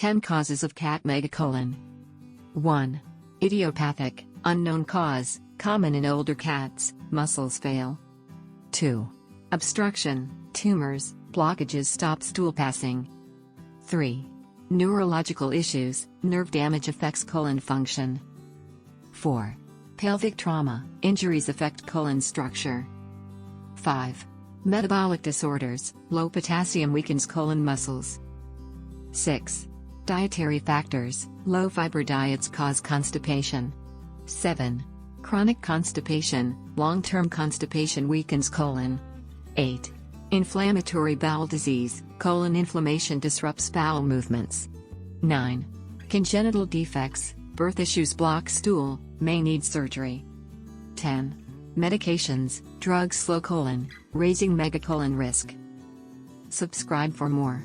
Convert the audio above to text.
10 Causes of Cat Megacolon. 1. Idiopathic, unknown cause, common in older cats, muscles fail. 2. Obstruction, tumors, blockages stop stool passing. 3. Neurological issues, nerve damage affects colon function. 4. Pelvic trauma, injuries affect colon structure. 5. Metabolic disorders, low potassium weakens colon muscles. 6. Dietary factors, low fiber diets cause constipation. 7. Chronic constipation, long-term constipation weakens colon. 8. Inflammatory bowel disease, colon inflammation disrupts bowel movements. 9. Congenital defects, birth issues block stool, may need surgery. 10. Medications, drugs slow colon, raising megacolon risk. Subscribe for more.